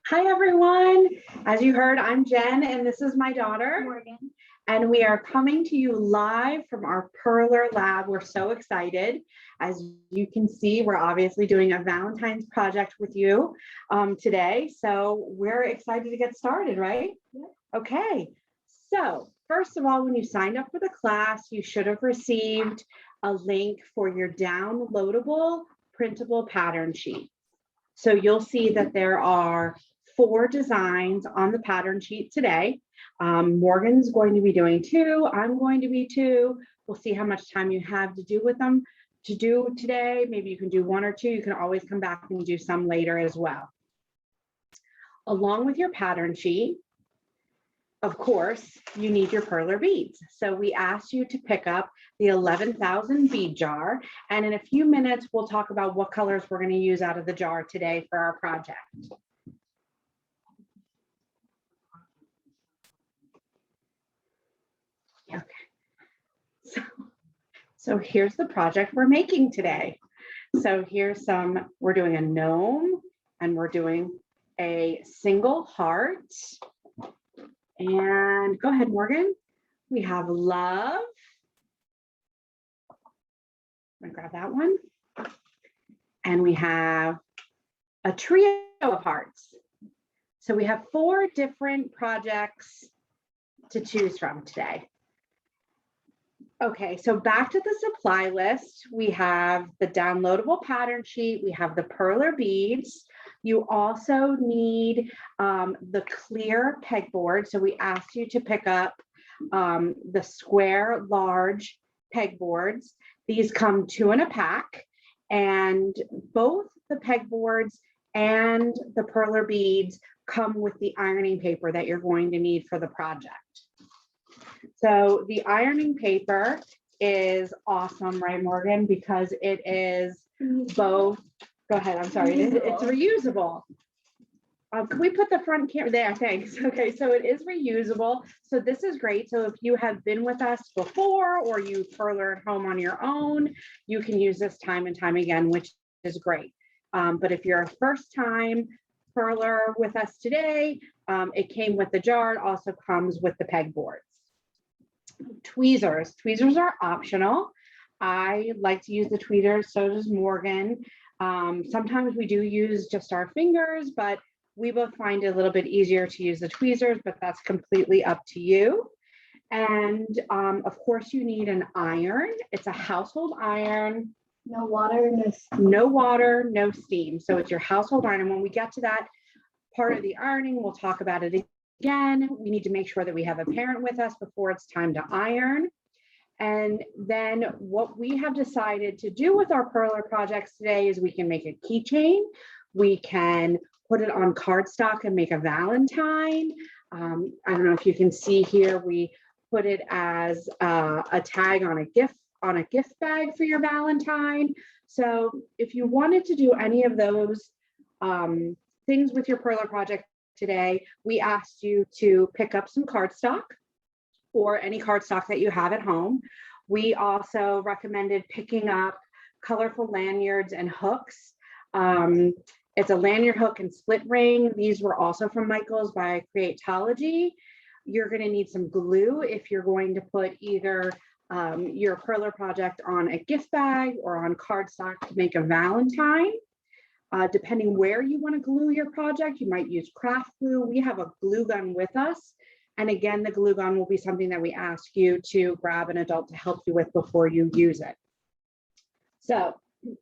Hi, everyone. As you heard, I'm Jen, and this is my daughter, Morgan. and we are coming to you live from our Perler lab. We're so excited. As you can see, we're obviously doing a Valentine's project with you today, so we're excited to get started, right? Yeah. Okay. So first of all, when you signed up for the class, you should have received a link for your downloadable printable pattern sheet. So you'll see that there are 4 designs on the pattern sheet today. Morgan's going to be doing 2. I'm going to be 2. We'll see how much time you have to do with them to do today. Maybe you can do 1 or 2. You can always come back and do some later as well. Along with your pattern sheet, of course, you need your Perler beads. So we asked you to pick up the 11,000 bead jar. And in a few minutes, we'll talk about what colors we're going to use out of the jar today for our project. Okay. So here's the project we're making today. So here's we're doing a gnome and we're doing a single heart. And go ahead, Morgan. We have love. I'm gonna grab that one. And we have a trio of hearts. So we have 4 different projects to choose from today. Okay, so back to the supply list, we have the downloadable pattern sheet, we have the Perler beads. You also need the clear pegboard. So we asked you to pick up the square large pegboards. These come 2 in a pack, and both the pegboards and the Perler beads come with the ironing paper that you're going to need for the project. So the ironing paper is awesome, right, Morgan? Because it is both, go ahead, I'm sorry, it's reusable. Can we put the front camera there? Thanks. Okay, so it is reusable. So this is great. So if you have been with us before or you Perler at home on your own, you can use this time and time again, which is great. But if you're a first time Perler with us today, it came with the jar. It also comes with the pegboards. Tweezers. Tweezers are optional. I like to use the tweezers, so does Morgan. Sometimes we do use just our fingers, but we both find it a little bit easier to use the tweezers, but that's completely up to you. And of course, you need an iron. It's a household iron. No water, no steam. No water, no steam. So it's your household iron. And when we get to that part of the ironing, we'll talk about it again. We need to make sure that we have a parent with us before it's time to iron. And then what we have decided to do with our Perler projects today is we can make a keychain. We can put it on cardstock and make a Valentine. I don't know if you can see here, we put it as a tag on a gift bag for your Valentine. So if you wanted to do any of those things with your Perler project today, we asked you to pick up some cardstock or any cardstock that you have at home. We also recommended picking up colorful lanyards and hooks. It's a lanyard hook and split ring. These were also from Michael's by Creatology. You're going to need some glue if you're going to put either your Perler project on a gift bag or on cardstock to make a Valentine. Depending where you want to glue your project, you might use craft glue. We have a glue gun with us. And again, the glue gun will be something that we ask you to grab an adult to help you with before you use it. So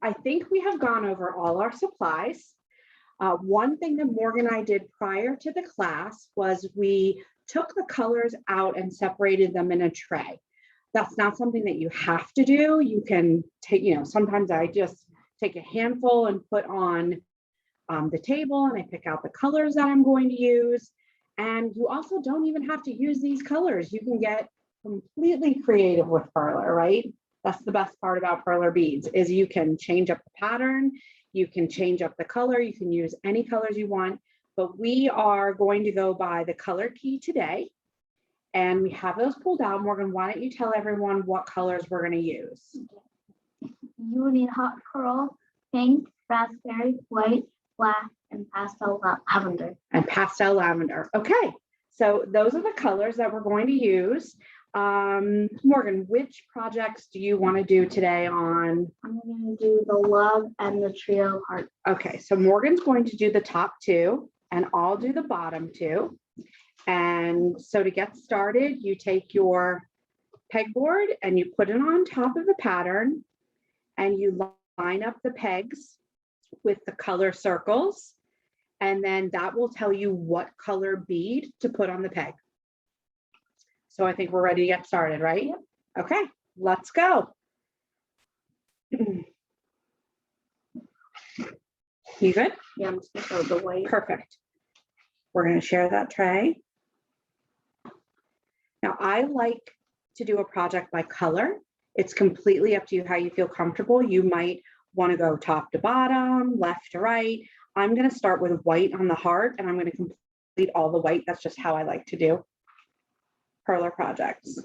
I think we have gone over all our supplies. One thing that Morgan and I did prior to the class was we took the colors out and separated them in a tray. That's not something that you have to do. You can take, sometimes I just take a handful and put on the table and I pick out the colors that I'm going to use. And you also don't even have to use these colors. You can get completely creative with Perler, right? That's the best part about Perler beads is you can change up the pattern, you can change up the color, you can use any colors you want, but we are going to go by the color key today. And we have those pulled out. Morgan, why don't you tell everyone what colors we're going to use? You need hot coral, pink, raspberry, white, black, and pastel lavender. And pastel lavender. Okay, so those are the colors that we're going to use. Morgan, which projects do you want to do today on? I'm going to do the love and the trio heart. Okay, so Morgan's going to do the top two and I'll do the bottom two. And so to get started, you take your pegboard and you put it on top of the pattern and you line up the pegs with the color circles. And then that will tell you what color bead to put on the peg. So I think we're ready to get started, right? Yep. Okay, let's go. You good? Yeah, I'm just going to throw the white. Perfect. We're going to share that tray. Now, I like to do a project by color. It's completely up to you how you feel comfortable. You might want to go top to bottom, left to right. I'm going to start with white on the heart and I'm going to complete all the white. That's just how I like to do Perler projects.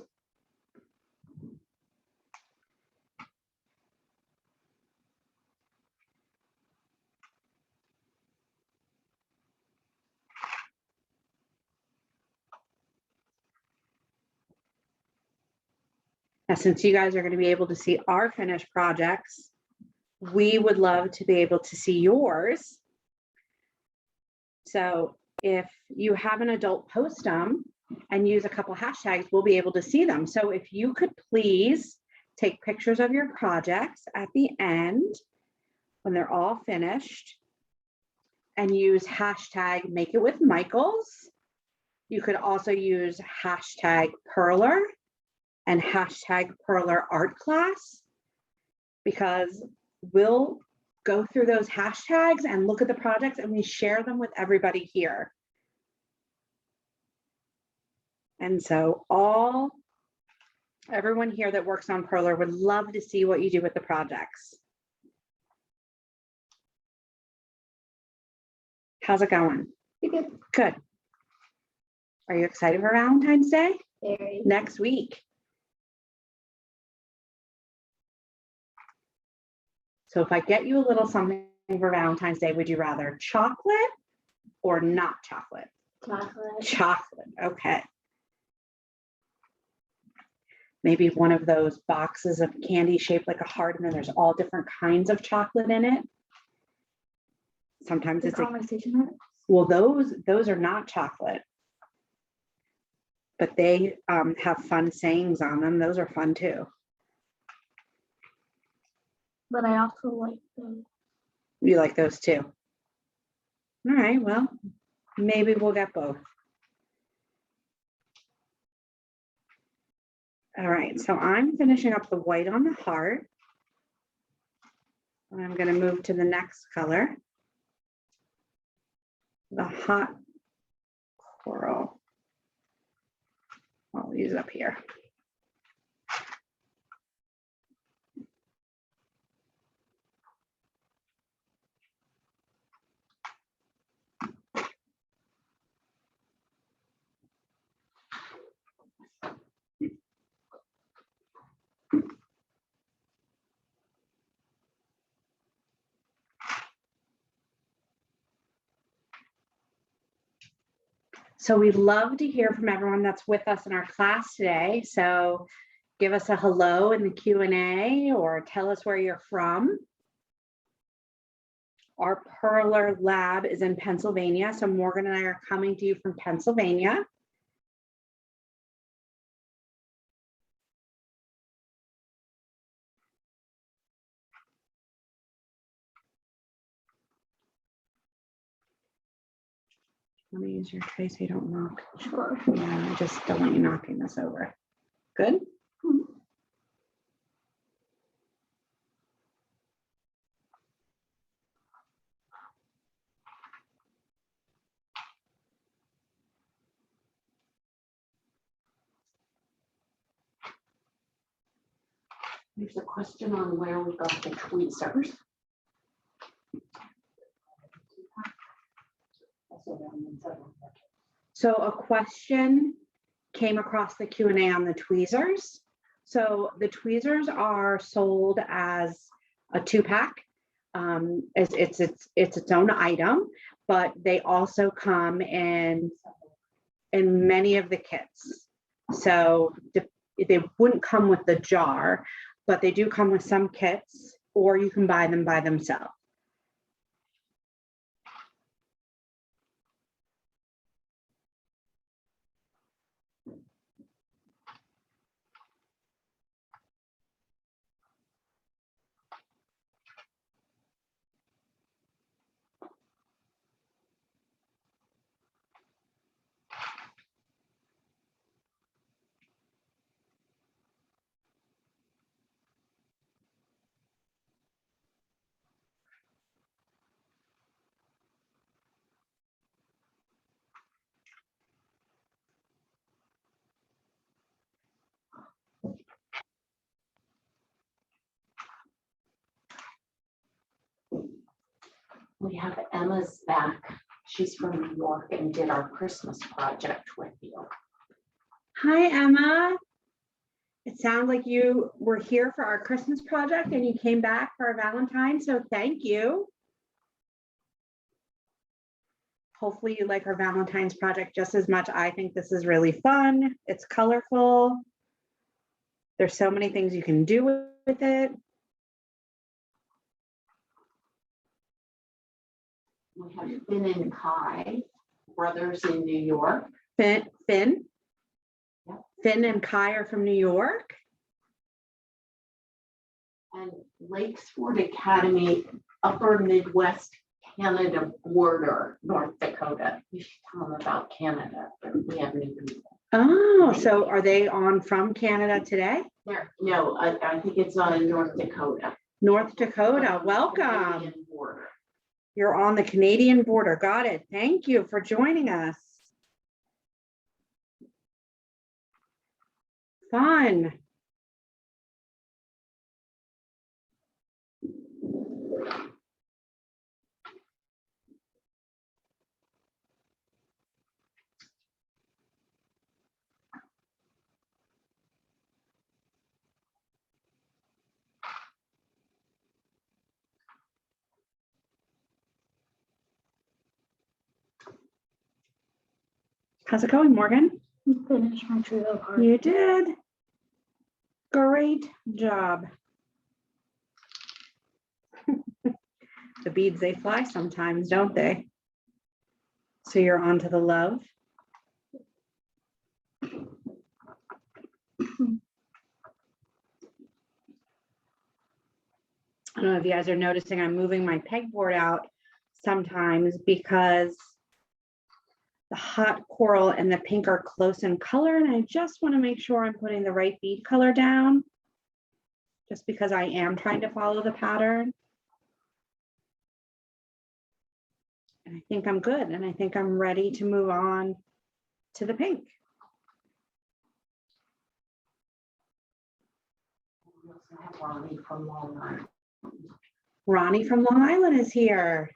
Now, since you guys are going to be able to see our finished projects, we would love to be able to see yours. So if you have an adult, post them and use a couple hashtags, we'll be able to see them. So if you could please take pictures of your projects at the end when they're all finished and use hashtag make it with Michaels. You could also use hashtag Perler and hashtag Perler art class, because we'll go through those hashtags and look at the projects and we share them with everybody here. And so everyone here that works on Perler would love to see what you do with the projects. How's it going? Good. Good. Are you excited for Valentine's Day? Very. Next week. So if I get you a little something for Valentine's Day, would you rather chocolate or not chocolate? Chocolate. Chocolate, okay. Maybe one of those boxes of candy shaped like a heart, and then there's all different kinds of chocolate in it. Sometimes The it's like, conversation heart. well, those are not chocolate, but they have fun sayings on them. Those are fun too. But I also like them. You like those too? All right, well, maybe we'll get both. All right, so I'm finishing up the white on the heart. I'm going to move to the next color, the hot coral. I'll use it up here. So we'd love to hear from everyone that's with us in our class today. So give us a hello in the Q&A or tell us where you're from. Our Perler lab is in Pennsylvania. So Morgan and I are coming to you from Pennsylvania. Let me use your tray so you don't knock. Sure. Yeah, I just don't want you knocking this over. Good? There's a question on where we got the tweezers. So a question came across the Q&A on the tweezers. So the tweezers are sold as a 2-pack. It's its own item, but they also come in many of the kits. So they wouldn't come with the jar, but they do come with some kits, or you can buy them by themselves. We have Emma's back. She's from New York and did our Christmas project with you. Hi, Emma. It sounds like you were here for our Christmas project and you came back for our Valentine, so thank you. Hopefully you like our Valentine's project just as much. I think this is really fun. It's colorful. There's so many things you can do with it. We have Finn and Kai, brothers in New York. Finn? Yeah. Finn and Kai are from New York. And Lakesford Academy, Upper Midwest Canada border, North Dakota. You should tell them about Canada, but we haven't even. Oh, so are they on from Canada today? There, no, I think it's on North Dakota. North Dakota, welcome. Canadian border. You're on the Canadian border. Got it. Thank you for joining us. Fun. How's it going, Morgan? You finished my trio card. You did. Great job. The beads, they fly sometimes, don't they? So you're on to the love. I don't know if you guys are noticing I'm moving my pegboard out sometimes because the hot coral and the pink are close in color, and I just want to make sure I'm putting the right bead color down, just because I am trying to follow the pattern. And I think I'm good, and I think I'm ready to move on to the pink. We also have Ronnie from Long Island. Ronnie from Long Island is here.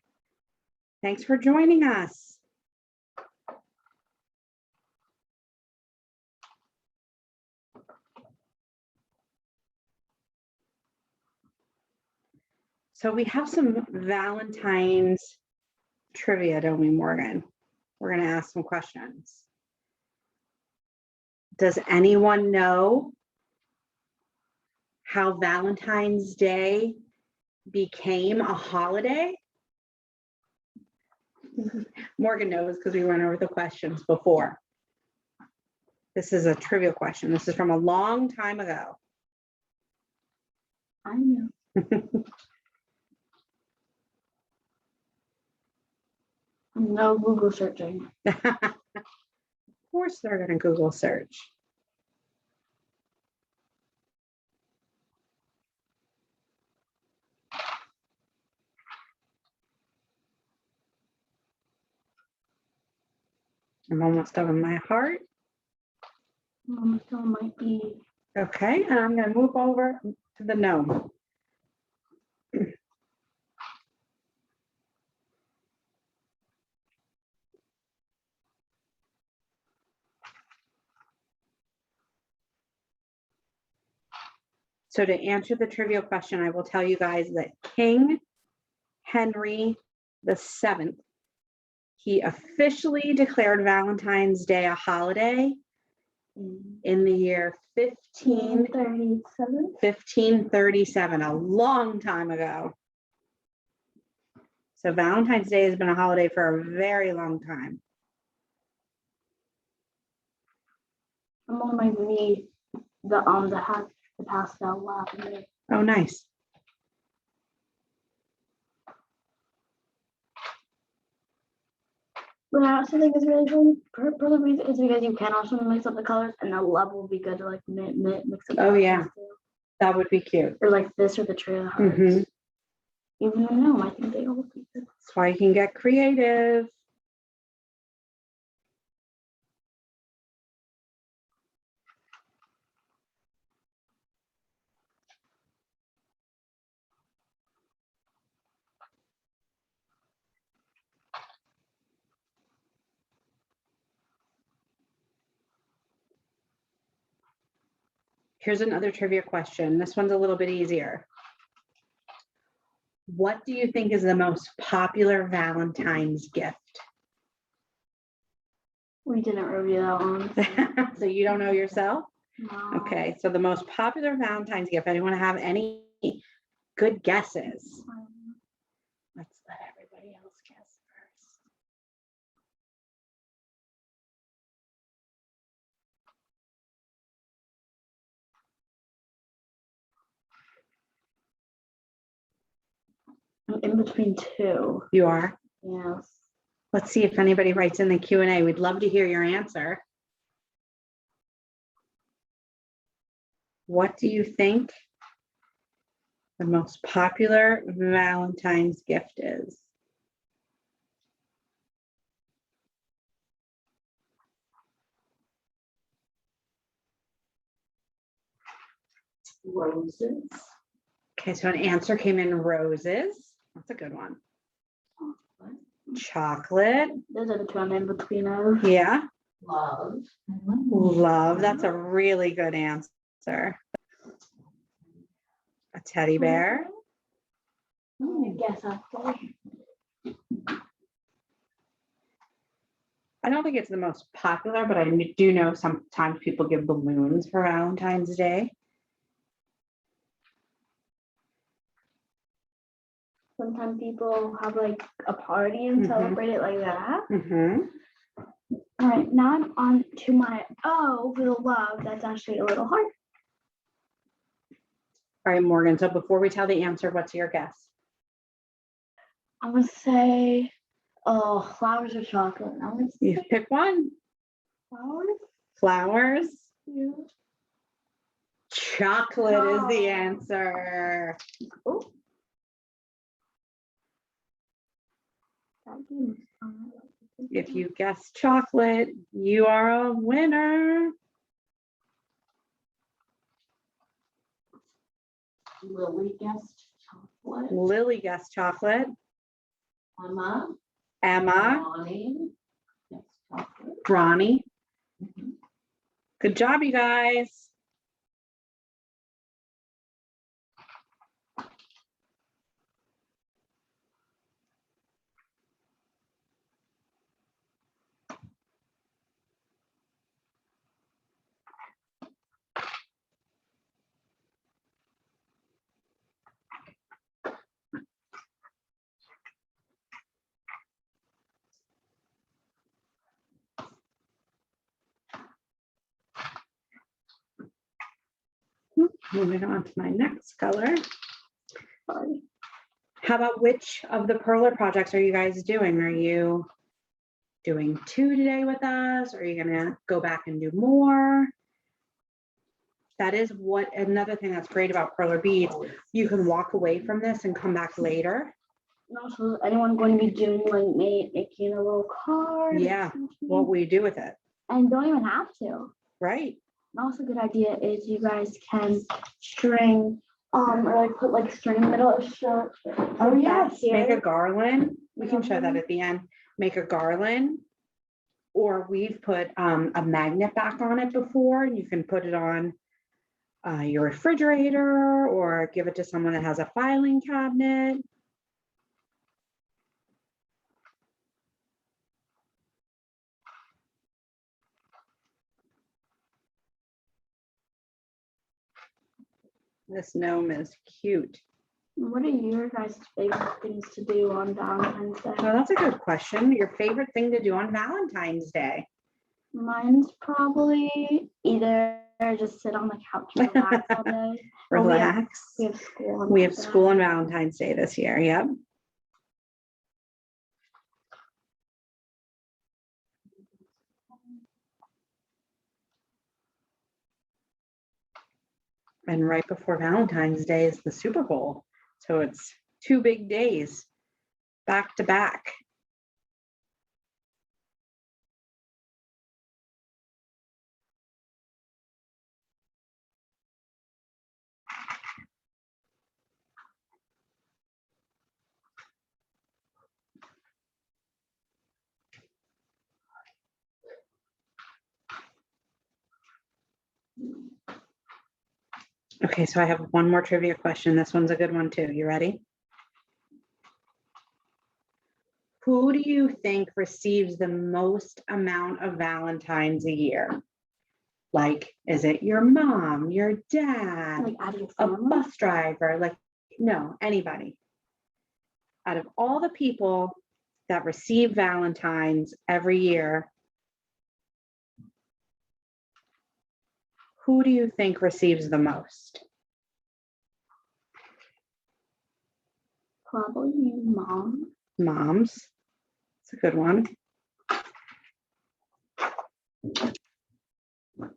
Thanks for joining us. So we have some Valentine's trivia, don't we, Morgan? We're going to ask some questions. Does anyone know how Valentine's Day became a holiday? Morgan knows because we went over the questions before. This is a trivia question. This is from a long time ago. I know. No Google searching. Of course they're going to Google search. I'm almost done with my heart. Still might be. Okay, and I'm going to move over to the gnome. So to answer the trivia question, I will tell you guys that king Henry VII, he officially declared Valentine's Day a holiday in the year 1537, a long time ago. So Valentine's Day has been a holiday for a very long time. I'm on my knee. The pastel lavender. Oh, nice. But I also think it's really fun. For the reason is because you can also mix up the colors, and the love will be good to like mix up. Oh, the yeah. colors too. That would be cute. Or like this or the trail hearts. Mhm. Even though no, I think they all would be good. That's why you can get creative. Here's another trivia question. This one's a little bit easier. What do you think is the most popular Valentine's gift? We didn't review that one. So you don't know yourself? No. Okay, so the most popular Valentine's gift, anyone have any good guesses? Let's let everybody else guess first. I'm in between two. You are? Yes. Let's see if anybody writes in the Q&A. We'd love to hear your answer. What do you think the most popular Valentine's gift is? Roses. Okay, so an answer came in roses. That's a good one. Chocolate. Those are the two I'm in between of. Yeah. Love. Love. That's a really good answer. A teddy bear. I guess actually. I don't think it's the most popular, but I do know sometimes people give balloons for Valentine's Day. Sometimes people have like a party and Mhm. celebrate it like that. Mm-hmm. All right, now I'm on to my O for the love. That's actually a little hard. All right, Morgan. So before we tell the answer, what's your guess? I'm gonna say, oh, flowers or chocolate. I'm gonna You say pick one. flowers. Flowers. Yeah. Chocolate is the Oh. answer. Oh. That game is fun. If you guess chocolate, you are a winner. Lily guessed chocolate. Lily guessed chocolate. Emma. Emma. Bonnie guessed chocolate. Ronnie. Mhm. Good job, you guys. Moving on to my next color. Sorry. How about which of the Perler projects are you guys doing? Are you doing 2 today with us? Or are you gonna go back and do more? That is what another thing that's great about Perler beads. You can walk away from this and come back later. And also, anyone going to be doing like making a little card? Yeah. What will you do with it? And don't even have to. Right. And also, a good idea is you guys can string, or like put like string in the middle of shirt. Oh yes, make a garland. We can show that at the end. Make a garland. Or we've put a magnet back on it before, and you can put it on your refrigerator or give it to someone that has a filing cabinet. This gnome is cute. What are your guys' favorite things to do on Valentine's Day? Well, that's a good question. Your favorite thing to do on Valentine's Day? Mine's probably either just sit on the couch and relax all day. Oh, Relax. we have school. We have school on Valentine's Day this year. Yep. And right before Valentine's Day is the Super Bowl. So it's 2 big days back to back. Okay, so I have one more trivia question. This one's a good one too. You ready? Who do you think receives the most amount of Valentines a year? Like, is it your mom, your dad, Like out of your a family? bus driver? Like, no, anybody. Out of all the people that receive Valentines every year, who do you think receives the most? Probably your mom. Moms. It's a good one.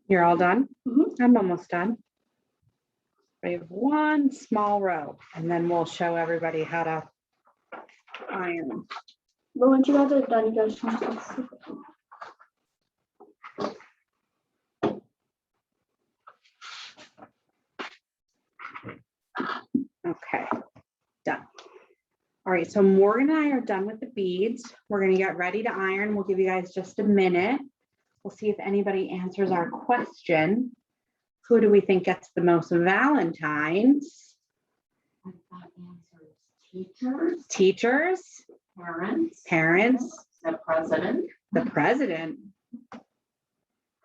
You're all done? Mhm. I'm almost done. We have one small row, and then we'll show everybody how to iron. But once you guys are done, you guys can just sit. Okay, done. All right, so Morgan and I are done with the beads. We're gonna get ready to iron. We'll give you guys just a minute. We'll see if anybody answers our question. Who do we think gets the most Valentines? And that answers teachers, Teachers, parents, the president. president.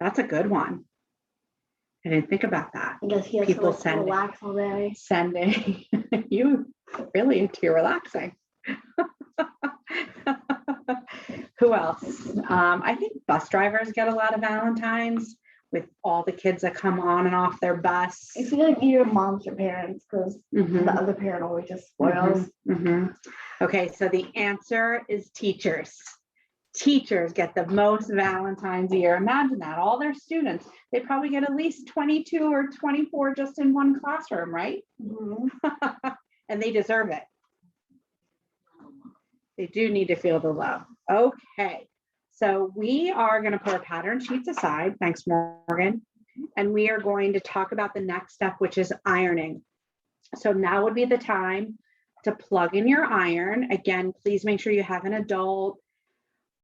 That's a good one. I didn't think about that. I guess he has People to like send- relax all day. Sending you really into your relaxing. Who else? I think bus drivers get a lot of Valentines with all the kids that come on and off their bus. I feel like your mom's your parents because Mhm, the other parent always just spoils. mhm. Okay, so the answer is teachers. Teachers get the most Valentines a year. Imagine that, all their students, they probably get at least 22 or 24 just in one classroom, right? Mhm. And they deserve it. They do need to feel the love. Okay, so we are going to put our pattern sheets aside. Thanks, Morgan. And we are going to talk about the next step, which is ironing. So now would be the time to plug in your iron. Again, please make sure you have an adult,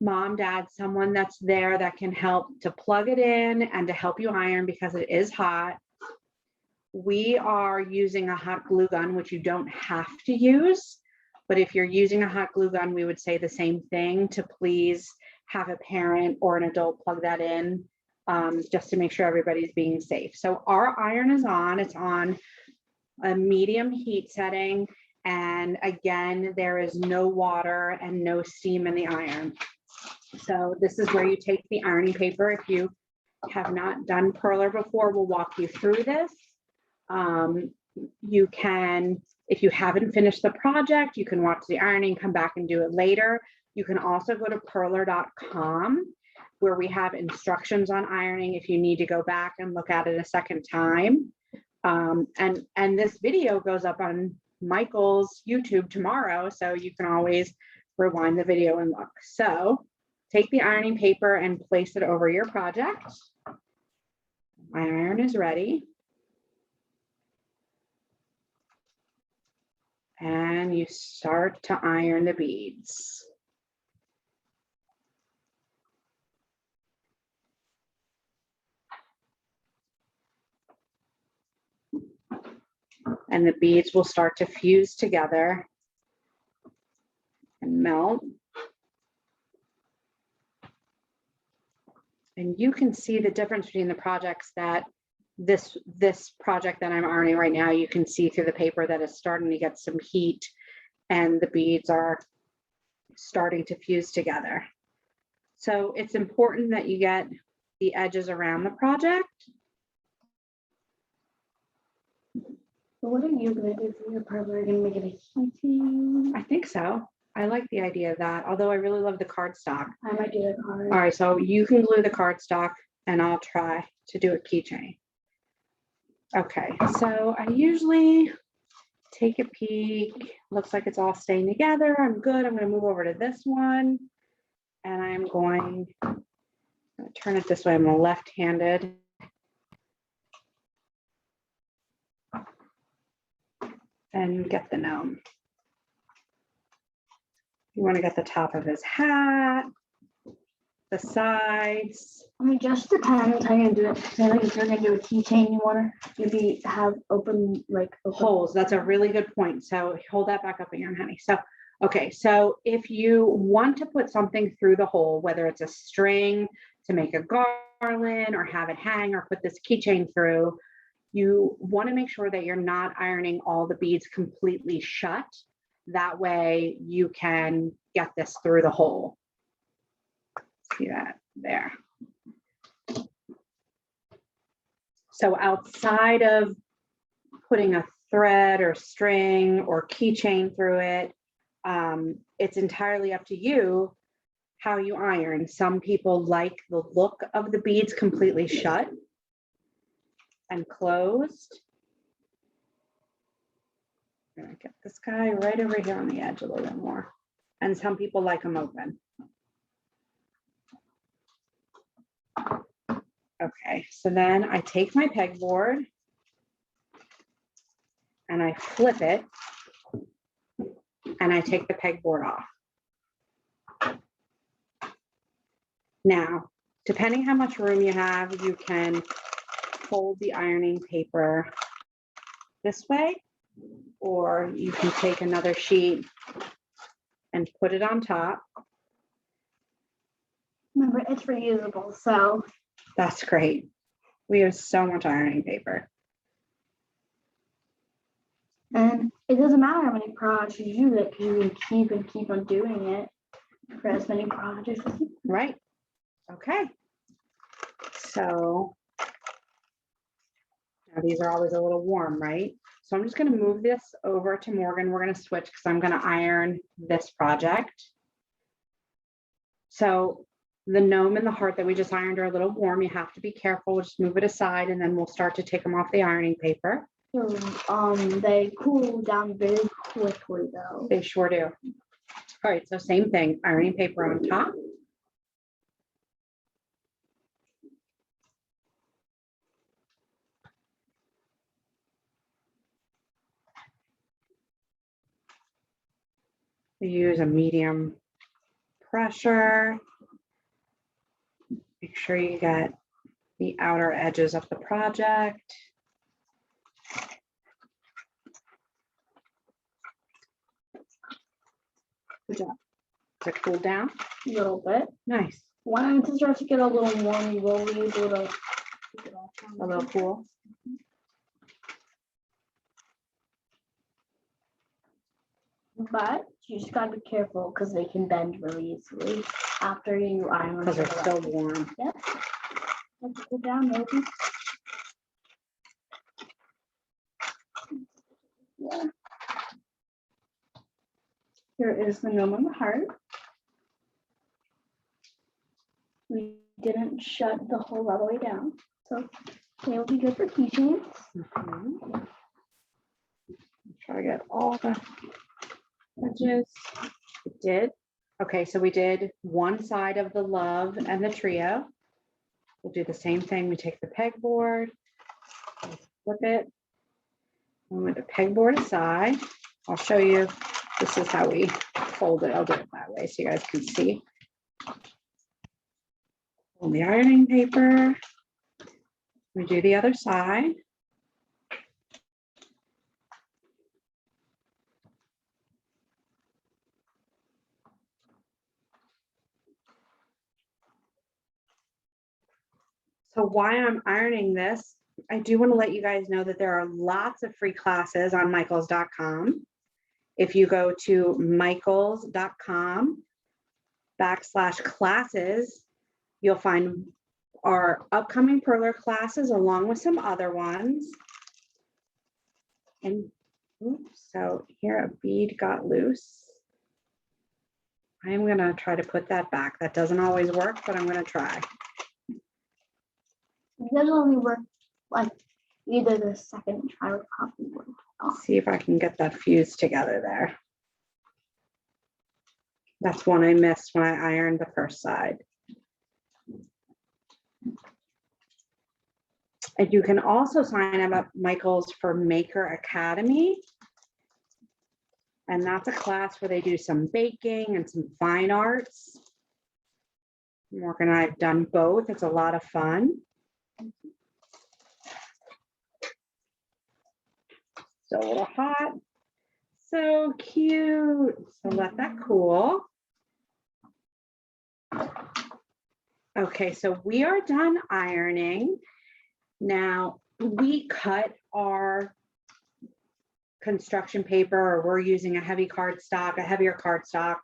mom, dad, someone that's there that can help to plug it in and to help you iron because it is hot. We are using a hot glue gun, which you don't have to use. But if you're using a hot glue gun, we would say the same thing, to please have a parent or an adult plug that in, just to make sure everybody's being safe. So our iron is on, it's on a medium heat setting. And again, there is no water and no steam in the iron. So this is where you take the ironing paper. If you have not done Perler before, we'll walk you through this. You can, if you haven't finished the project, you can watch the ironing, come back and do it later. You can also go to perler.com where we have instructions on ironing if you need to go back and look at it a second time. And this video goes up on Michael's YouTube tomorrow, so you can always rewind the video and look. So take the ironing paper and place it over your project. My iron is ready. And you start to iron the beads. And the beads will start to fuse together and melt. And you can see the difference between the projects that this project that I'm ironing right now, you can see through the paper that it's starting to get some heat and the beads are starting to fuse together. So it's important that you get the edges around the project. So what are you gonna do for your Perler? Are you gonna make it a keychain? I think so. I like the idea of that, although I really love the cardstock. I might do the card. All right, so you can glue the cardstock and I'll try to do a keychain. Okay, so I usually take a peek. Looks like it's all staying together. I'm good. I'm going to move over to this one and I'm going to turn it this way. I'm left-handed. And get the gnome. You want to get the top of his hat, the sides. I mean, just depends how you do it. So like if you're gonna do a keychain, you wanna maybe have open Holes. That's a really good point. So hold that back up again, honey. So, okay. So if you want to put something through the hole, whether it's a string to make a garland or have it hang or put this keychain through, you want to make sure that you're not ironing all the beads completely shut. That way you can get this through the hole. See that there. So outside of putting a thread or string or keychain through it, it's entirely up to you how you iron. Some people like the look of the beads completely shut and closed. I'm gonna get this guy right over here on the edge a little bit more. And some people like them open. Okay, so then I take my pegboard and I flip it and I take the pegboard off. Now, depending how much room you have, you can fold the ironing paper this way, or you can take another sheet and put it on top. Remember, it's reusable, so. That's great. We have so much ironing paper. And it doesn't matter how many projects you use it, because you can keep on doing it for as many projects as you. Right. Okay. So now these are always a little warm, right? So I'm just going to move this over to Morgan. We're going to switch because I'm going to iron this project. So the gnome and the heart that we just ironed are a little warm. You have to be careful. We'll just move it aside and then we'll start to take them off the ironing paper. So, they cool down very quickly though. They sure do. All right, so same thing, ironing paper on top. We use a medium pressure. Make sure you get the outer edges of the project. Good job. Does it cool down? A little bit. Nice. When it starts to get a little warm, you will be able to take it off. A little cool. But you just gotta be careful because they can bend really easily after you iron them. Because they're still warm. Yep. Have to cool down, maybe. Yeah. Here is the gnome and the heart. We didn't shut the hole all the way down, so they will be good for keychains. Try to get all the edges. We did. Okay, so we did one side of the love and the trio. We'll do the same thing. We take the pegboard, flip it, move the pegboard aside. I'll show you. This is how we fold it. I'll do it that way so you guys can see. Fold the ironing paper. We do the other side. So why I'm ironing this I do want to let you guys know that there are lots of free classes on michaels.com. If you go to michaels.com/classes, you'll find our upcoming Perler classes along with some other ones. And oops, so here a bead got loose. I'm going to try to put that back. That doesn't always work, but I'm going to try. It doesn't only work like either the second try would probably work. Let's see if I can get that fused together there. That's one I missed when I ironed the first side. And you can also sign up at Michaels for Maker Academy. And that's a class where they do some baking and some fine arts. Morgan and I have done both. It's a lot of fun. So a little hot. So cute. So let that cool. Okay, so we are done ironing. Now we cut our construction paper, or we're using a heavier cardstock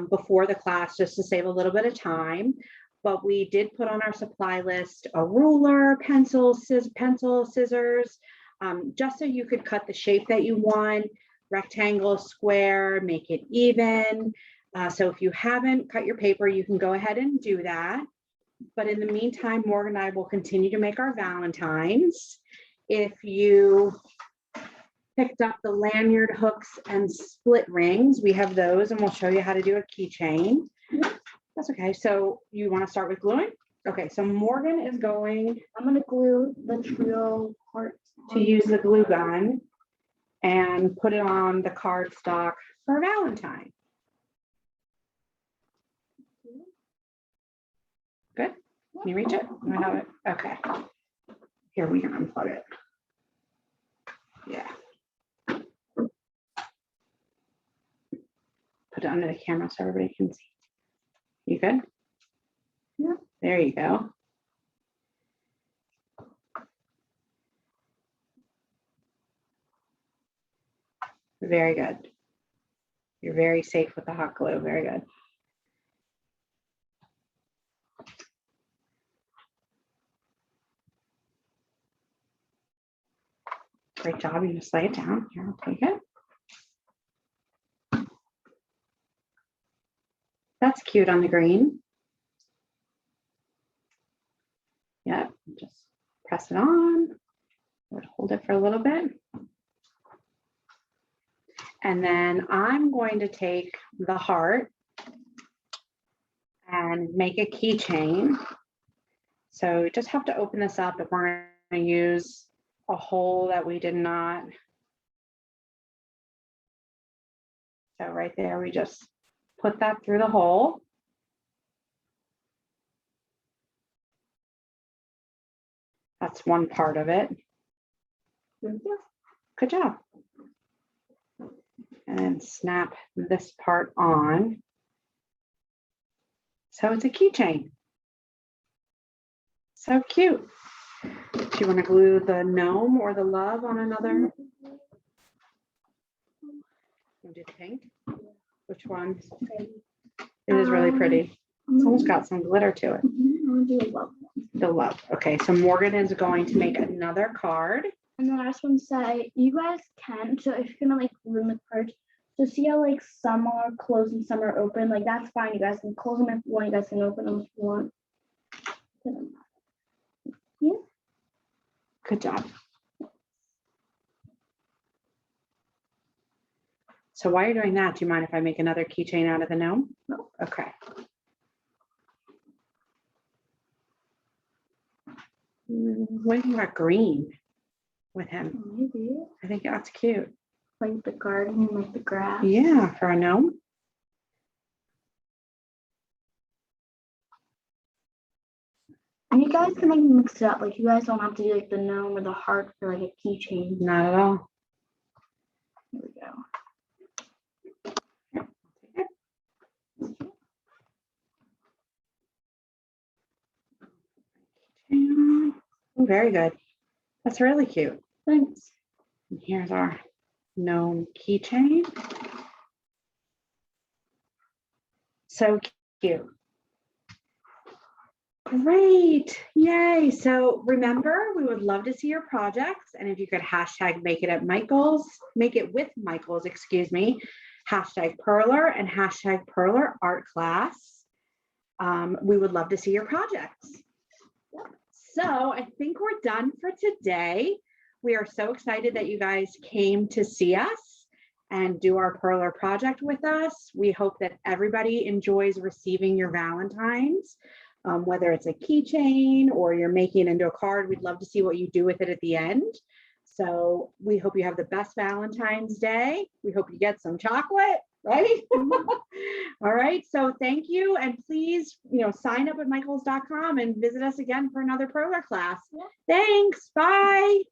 before the class just to save a little bit of time. But we did put on our supply list a ruler, pencil, scissors, just so you could cut the shape that you want, rectangle, square, make it even. So if you haven't cut your paper, you can go ahead and do that. But in the meantime, Morgan and I will continue to make our Valentines. If you picked up the lanyard hooks and split rings, we have those, and we'll show you how to do a keychain. That's okay. So you want to start with gluing? Okay, so Morgan is going I'm gonna glue the trio part to use the glue gun and put it on the cardstock for Valentine. Good. Can you reach it? I have it. Okay. Here, we can unplug it. Yeah. Put it under the camera so everybody can see. You good? Yeah. There you go. Very good. You're very safe with the hot glue. Very good. Great job. You just lay it down. Here, I'll take it. That's cute on the green. Yep, just press it on. Would hold it for a little bit. And then I'm going to take the heart and make a keychain. So you just have to open this up if we're going to use a hole that we did not. So right there, we just put that through the hole. That's one part of it. Good job. And then snap this part on. So it's a keychain. So cute. Do you want to glue the gnome or the love on another? We'll do the pink. Which one? It is really pretty. It's almost got some glitter to it. I'll do a love one. The love. Okay, so Morgan is going to make another card. And then I just want to say, you guys can, so if you're gonna like ruin the cards, so see how like some are closed and some are open, like that's fine. You guys can close them if you want, you guys can open them if you want. Yeah. Good job. So while you're doing that, do you mind if I make another keychain out of the gnome? No. Okay. What do you got green with him? Maybe I think that's cute. like the garden, like the grass. Yeah, for a gnome. And you guys can like mix it up. Like you guys don't have to do like the gnome or the heart for like a keychain. Not at all. Here we go. Oh, very good. That's really cute. Thanks. And here's our gnome keychain. So cute. Great. Yay. So remember, we would love to see your projects. And if you could hashtag make it with Michael's, excuse me, hashtag Perler and hashtag Perler art class. We would love to see your projects. So I think we're done for today. We are so excited that you guys came to see us and do our Perler project with us. We hope that everybody enjoys receiving your Valentines, whether it's a keychain or you're making it into a card. We'd love to see what you do with it at the end. So we hope you have the best Valentine's Day. We hope you get some chocolate, right? All right. So thank you. And please, sign up at michaels.com and visit us again for another Perler class. Yeah. Thanks. Bye.